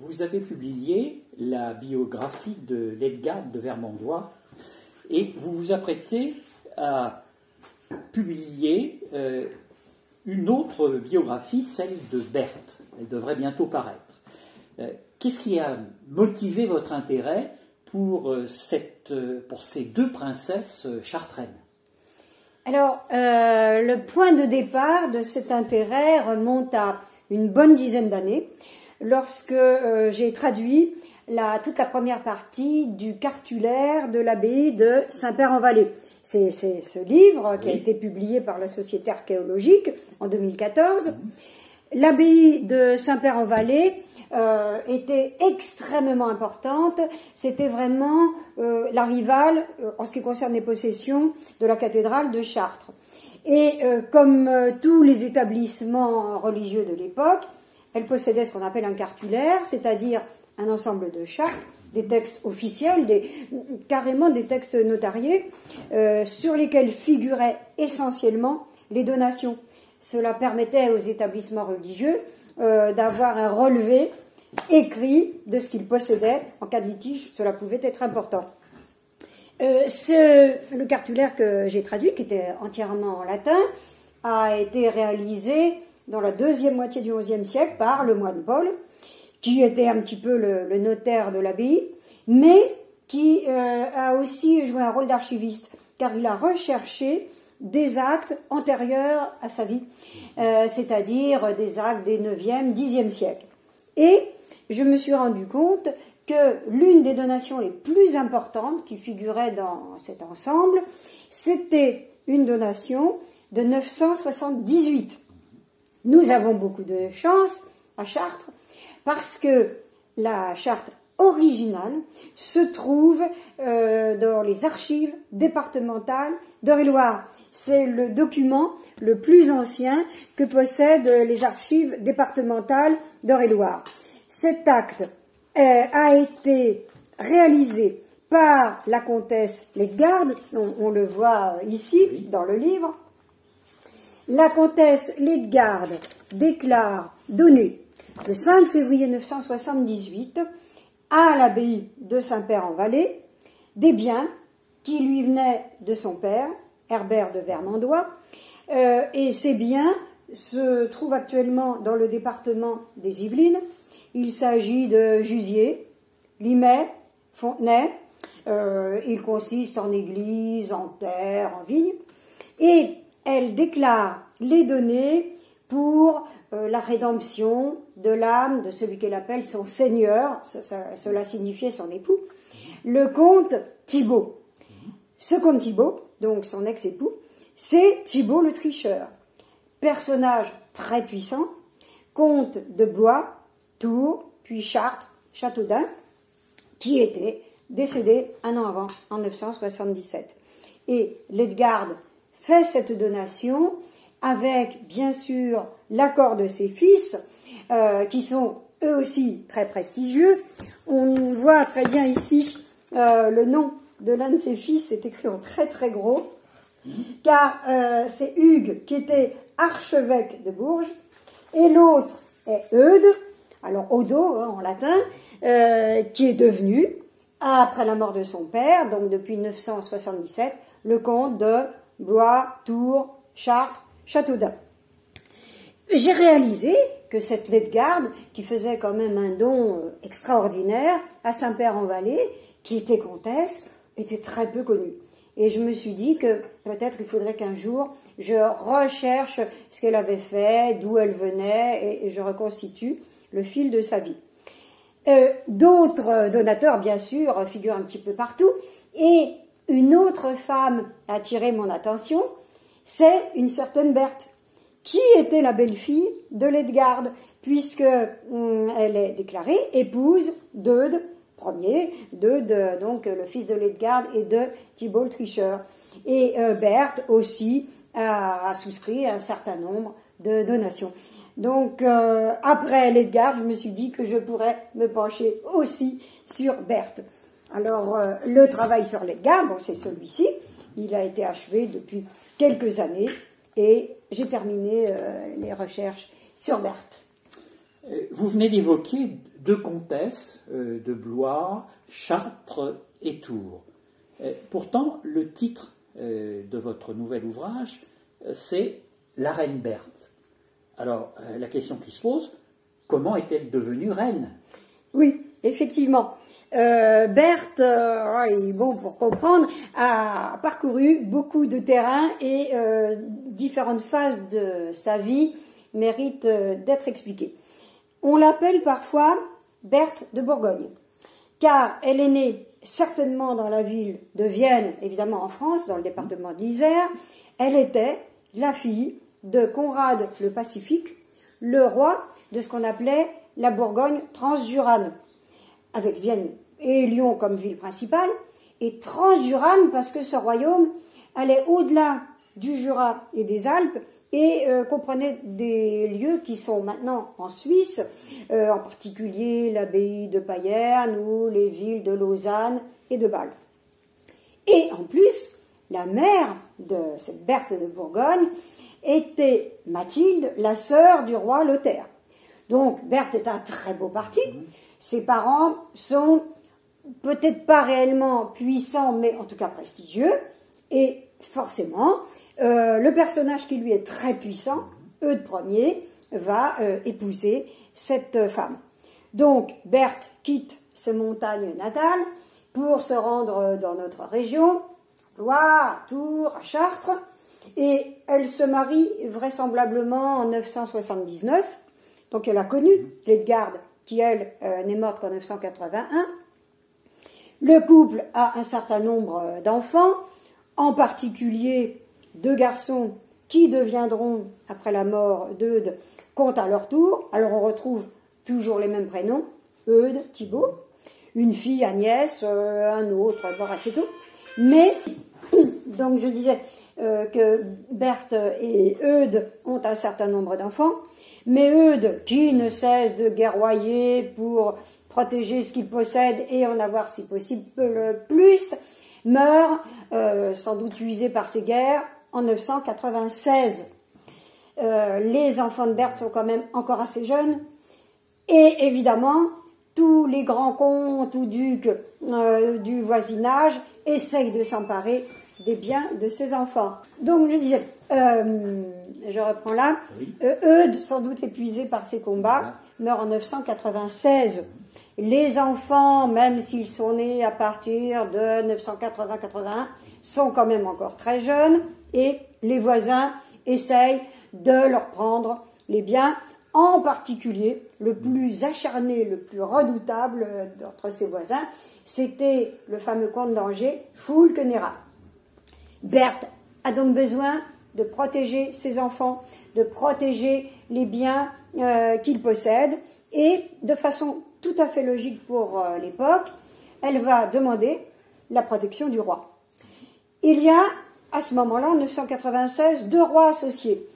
vous avez publié la biographie de Ledgarde de Vermandois et vous vous apprêtez à publier une autre biographie, celle de Berthe. Elle devrait bientôt paraître. Qu'est-ce qui a motivé votre intérêt pour ces deux princesses chartraines? Alors, le point de départ de cet intérêt remonte à une bonne dizaine d'années, lorsque j'ai traduit toute la première partie du cartulaire de l'abbaye de Saint-Père-en-Vallée. C'est ce livre qui a été publié par la Société archéologique en 2014. L'abbaye de Saint-Père-en-Vallée était extrêmement importante. C'était vraiment la rivale, en ce qui concerne les possessions, de la cathédrale de Chartres. Et comme tous les établissements religieux de l'époque, elle possédait ce qu'on appelle un cartulaire, c'est-à-dire un ensemble de chartes, des textes officiels, carrément des textes notariés, sur lesquels figuraient essentiellement les donations. Cela permettait aux établissements religieux d'avoir un relevé écrit de ce qu'ils possédaient. En cas de litige, cela pouvait être important. Le cartulaire que j'ai traduit, qui était entièrement en latin, a été réalisé dans la deuxième moitié du XIe siècle par le moine Paul, qui était un petit peu le notaire de l'abbaye, mais qui a aussi joué un rôle d'archiviste, car il a recherché des actes antérieurs à sa vie, c'est-à-dire des actes des 9e, 10e siècles. Et je me suis rendu compte que l'une des donations les plus importantes qui figurait dans cet ensemble, c'était une donation de 978. Nous avons beaucoup de chance à Chartres, parce que la charte originale se trouve dans les archives départementales d'Eure-et-Loir. C'est le document le plus ancien que possèdent les archives départementales d'Eure-et-Loir. Cet acte a été réalisé par la comtesse Ledgarde, on le voit ici dans le livre. La comtesse Ledgarde déclare donner le 5 février 978 à l'abbaye de Saint-Père-en-Vallée des biens qui lui venaient de son père, Herbert de Vermandois, et ces biens se trouvent actuellement dans le département des Yvelines. Il s'agit de Jusier, Limay, Fontenay. Il consiste en église, en terre, en vigne. Et elle déclare les donner pour la rédemption de l'âme de celui qu'elle appelle son seigneur, cela signifiait son époux, le comte Thibaut. Ce comte Thibaut, donc son ex-époux, c'est Thibaut le tricheur, personnage très puissant, comte de Blois, Tours, puis Chartres, Châteaudun, qui était décédé un an avant, en 977. Et Ledgarde fait cette donation avec, bien sûr, l'accord de ses fils, qui sont eux aussi très prestigieux. On voit très bien ici le nom de l'un de ses fils, c'est écrit en très très gros, car c'est Hugues qui était archevêque de Bourges, et l'autre est Eudes, alors Odo en latin, qui est devenu, après la mort de son père, donc depuis 977, le comte de Blois, Tours, Chartres, Châteaudun. J'ai réalisé que cette Ledgarde, qui faisait quand même un don extraordinaire à Saint-Père-en-Vallée, qui était comtesse, était très peu connue. Et je me suis dit que peut-être il faudrait qu'un jour je recherche ce qu'elle avait fait, d'où elle venait, et je reconstitue le fil de sa vie. D'autres donateurs, bien sûr, figurent un petit peu partout, et une autre femme a attiré mon attention, c'est une certaine Berthe, qui était la belle-fille de Ledgarde, puisque elle est déclarée épouse d'Eudes Ier, d'Eudes, donc le fils de Ledgarde et de Thibaut le tricheur. Et Berthe aussi a souscrit un certain nombre de donations. Donc après Ledgarde, je me suis dit que je pourrais me pencher aussi sur Berthe. Alors le travail sur Ledgarde, bon, c'est celui-ci, il a été achevé depuis quelques années et j'ai terminé les recherches sur Berthe. Vous venez d'évoquer deux comtesses de Blois, Chartres et Tours. Pourtant, le titre de votre nouvel ouvrage, c'est La reine Berthe. Alors, la question qui se pose, comment est-elle devenue reine? Oui, effectivement. Berthe, bon, pour comprendre, a parcouru beaucoup de terrains et différentes phases de sa vie méritent d'être expliquées. On l'appelle parfois Berthe de Bourgogne, car elle est née certainement dans la ville de Vienne, évidemment en France, dans le département de l'Isère. Elle était la fille de Conrad le Pacifique, le roi de ce qu'on appelait la Bourgogne transjurane, avec Vienne et Lyon comme ville principale, et transjurane parce que ce royaume allait au-delà du Jura et des Alpes et comprenait des lieux qui sont maintenant en Suisse, en particulier l'abbaye de Payerne ou les villes de Lausanne et de Bâle. Et en plus, la mère de cette Berthe de Bourgogne était Mathilde, la sœur du roi Lothaire. Donc Berthe est un très beau parti. Ses parents sont peut-être pas réellement puissants, mais en tout cas prestigieux. Et forcément, le personnage qui lui est très puissant, Eudes Ier, va épouser cette femme. Donc Berthe quitte ses montagnes natales pour se rendre dans notre région, Blois, à Tours, à Chartres, et elle se marie vraisemblablement en 979. Donc elle a connu Ledgarde, qui elle n'est morte qu'en 981. Le couple a un certain nombre d'enfants, en particulier 2 garçons qui deviendront, après la mort d'Eudes, comtes à leur tour. Alors on retrouve toujours les mêmes prénoms, Eudes, Thibaut, une fille Agnès, un autre, bon, c'est tout. Mais, donc je disais que Berthe et Eudes ont un certain nombre d'enfants, mais Eudes, qui ne cesse de guerroyer pour protéger ce qu'il possède et en avoir si possible le plus, meurt, sans doute usé par ces guerres, en 996. Les enfants de Berthe sont quand même encore assez jeunes, et évidemment, tous les grands comtes ou ducs du voisinage essayent de s'emparer des biens de ses enfants. Donc je disais, je reprends là, oui. Eudes, sans doute épuisé par ses combats, meurt en 996. Les enfants, même s'ils sont nés à partir de 980-81, sont quand même encore très jeunes, et les voisins essayent de leur prendre les biens, en particulier le plus acharné, le plus redoutable d'entre ses voisins, c'était le fameux comte d'Angers, Fulquenera. Berthe a donc besoin de protéger ses enfants, de protéger les biens qu'il possède, et de façon tout à fait logique pour l'époque, elle va demander la protection du roi. Il y a, à ce moment-là, en 996, 2 rois associés.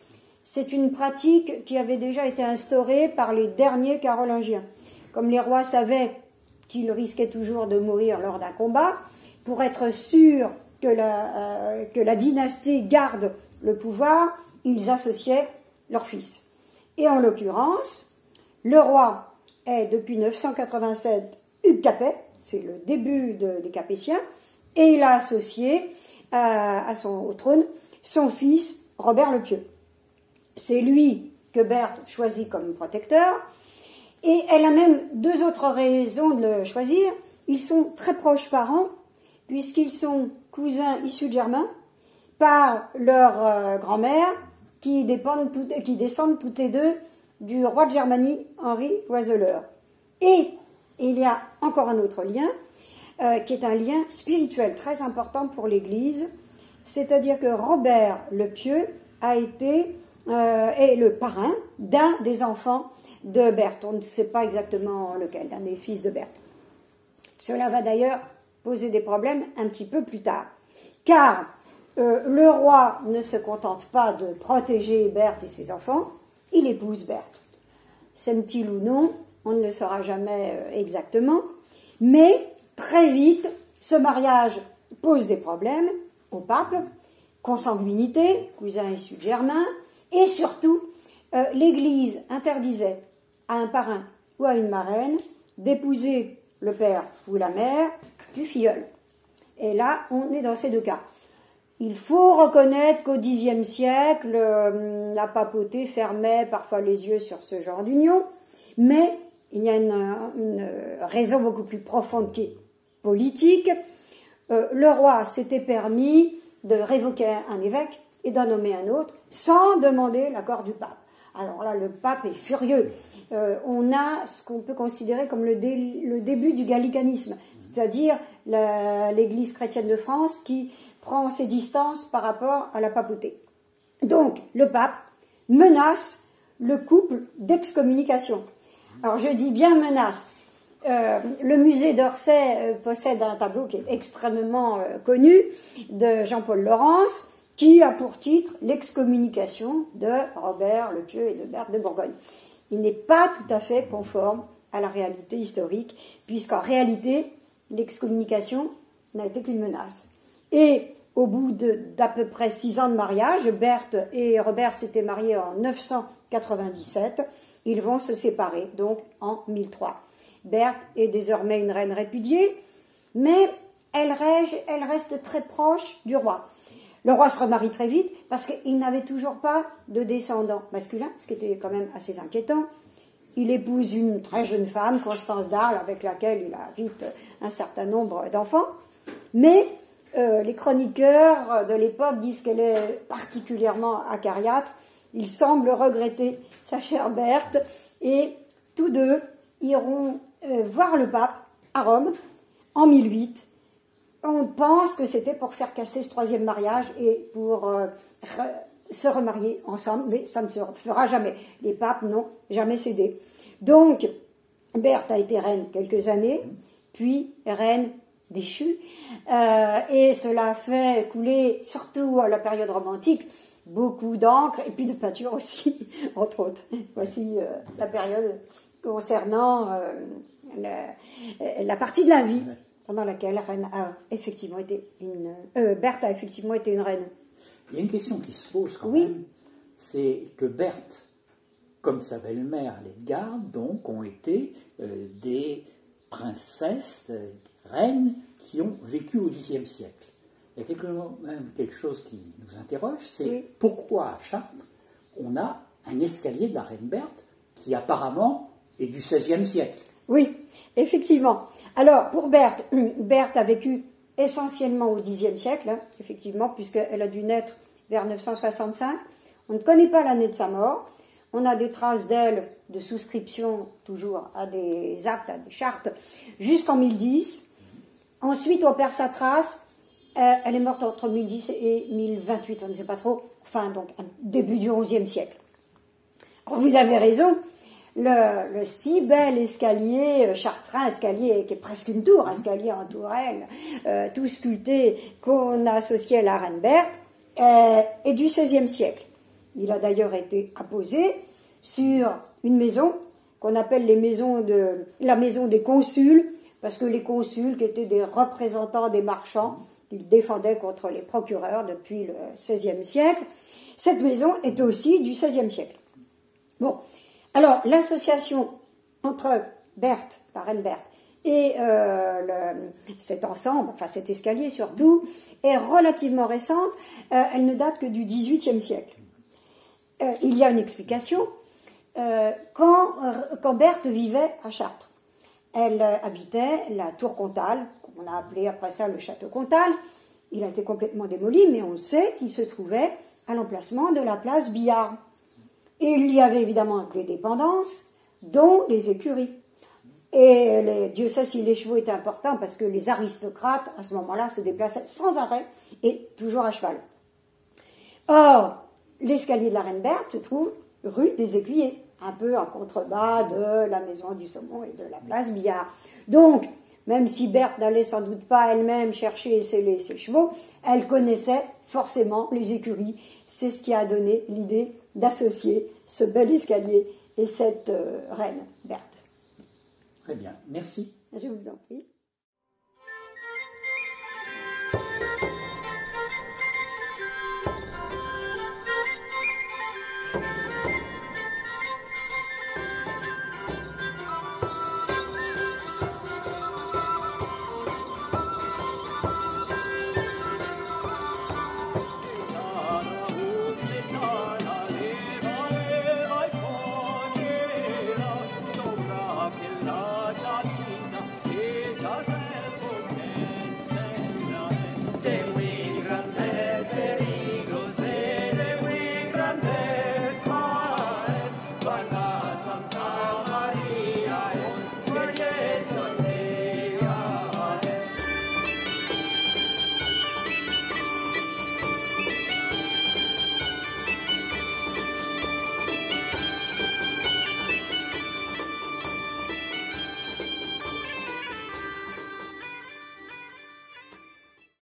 C'est une pratique qui avait déjà été instaurée par les derniers carolingiens. Comme les rois savaient qu'ils risquaient toujours de mourir lors d'un combat, pour être sûrs que la dynastie garde le pouvoir, ils associaient leurs fils. Et en l'occurrence, le roi est depuis 987 Hugues Capet, c'est le début des Capétiens, et il a associé au trône son fils Robert le Pieux. C'est lui que Berthe choisit comme protecteur, et elle a même 2 autres raisons de le choisir. Ils sont très proches parents, puisqu'ils sont cousins issus de Germain, par leur grand-mère, qui descendent toutes les 2 du roi de Germanie, Henri l'Oiseleur. Et il y a encore un autre lien, qui est un lien spirituel très important pour l'Église, c'est-à-dire que Robert le Pieux est le parrain d'un des enfants de Berthe. On ne sait pas exactement lequel, d'un des fils de Berthe. Cela va d'ailleurs poser des problèmes un petit peu plus tard, car le roi ne se contente pas de protéger Berthe et ses enfants, il épouse Berthe. S'aime-t-il ou non, on ne le saura jamais exactement, mais très vite, ce mariage pose des problèmes au pape, consanguinité, cousin issu de Germain, et surtout, l'Église interdisait à un parrain ou à une marraine d'épouser le père ou la mère du filleul. Et là, on est dans ces deux cas. Il faut reconnaître qu'au Xe siècle, la papauté fermait parfois les yeux sur ce genre d'union, mais il y a une raison beaucoup plus profonde qui est politique. Le roi s'était permis de révoquer un évêque et d'en nommer un autre sans demander l'accord du pape. Alors là, le pape est furieux. On a ce qu'on peut considérer comme le début du gallicanisme, c'est-à-dire l'Église chrétienne de France qui prend ses distances par rapport à la papauté. Donc, le pape menace le couple d'excommunication. Alors, je dis bien menace. Le musée d'Orsay possède un tableau qui est extrêmement connu de Jean-Paul Laurence, qui a pour titre l'excommunication de Robert le Pieux et de Berthe de Bourgogne. Il n'est pas tout à fait conforme à la réalité historique, puisqu'en réalité, l'excommunication n'a été qu'une menace. Et au bout d'à peu près 6 ans de mariage, Berthe et Robert s'étaient mariés en 997, ils vont se séparer, donc en 1003. Berthe est désormais une reine répudiée, mais elle reste très proche du roi. Le roi se remarie très vite parce qu'il n'avait toujours pas de descendants masculins, ce qui était quand même assez inquiétant. Il épouse une très jeune femme, Constance d'Arles, avec laquelle il a vite un certain nombre d'enfants. Mais les chroniqueurs de l'époque disent qu'elle est particulièrement acariâtre. Il semble regretter sa chère Berthe et tous deux iront voir le pape à Rome en 1008. On pense que c'était pour faire casser ce 3e mariage et pour se remarier ensemble, mais ça ne se fera jamais. Les papes n'ont jamais cédé. Donc, Berthe a été reine quelques années, puis reine déchue, et cela fait couler, surtout à la période romantique, beaucoup d'encre et puis de peinture aussi, entre autres. Voici la période concernant la partie de la vie pendant laquelle Berthe a effectivement été une reine. Il y a une question qui se pose quand même, c'est que Berthe, comme sa belle-mère Ledgarde, donc, ont été des princesses, des reines qui ont vécu au Xe siècle. Il y a même quelque chose qui nous interroge, c'est pourquoi à Chartres, on a un escalier de la reine Berthe qui apparemment est du XVIe siècle. Oui, effectivement. Alors, pour Berthe, Berthe a vécu essentiellement au Xe siècle, hein, effectivement, puisqu'elle a dû naître vers 965. On ne connaît pas l'année de sa mort. On a des traces d'elle de souscription, toujours à des actes, à des chartes, jusqu'en 1010. Ensuite, on perd sa trace. Elle est morte entre 1010 et 1028, on ne sait pas trop. Enfin, donc, début du XIe siècle. Alors, vous avez raison. Le si bel escalier chartrain, escalier qui est presque une tour, escalier en tourelle, tout sculpté, qu'on a associé à la reine Berthe, est du XVIe siècle. Il a d'ailleurs été apposé sur une maison qu'on appelle la maison des consuls, parce que les consuls, qui étaient des représentants des marchands, ils défendaient contre les procureurs depuis le XVIe siècle, cette maison est aussi du XVIe siècle. Bon. Alors, l'association entre Berthe, la reine Berthe, et cet ensemble, enfin cet escalier surtout, est relativement récente. Elle ne date que du XVIIIe siècle. Il y a une explication. Quand Berthe vivait à Chartres, elle habitait la tour Comtal, on a appelé après ça le château Comtal. Il a été complètement démoli, mais on sait qu'il se trouvait à l'emplacement de la place Billard. Et il y avait évidemment des dépendances, dont les écuries. Et Dieu sait si les chevaux étaient importants, parce que les aristocrates, à ce moment-là, se déplaçaient sans arrêt et toujours à cheval. Or, l'escalier de la reine Berthe se trouve rue des Écuyers, un peu en contrebas de la maison du Saumon et de la place Billard. Donc, même si Berthe n'allait sans doute pas elle-même chercher et sceller ses chevaux, elle connaissait forcément les écuries. C'est ce qui a donné l'idée d'associer ce bel escalier et cette reine Berthe. Très bien, merci. Je vous en prie.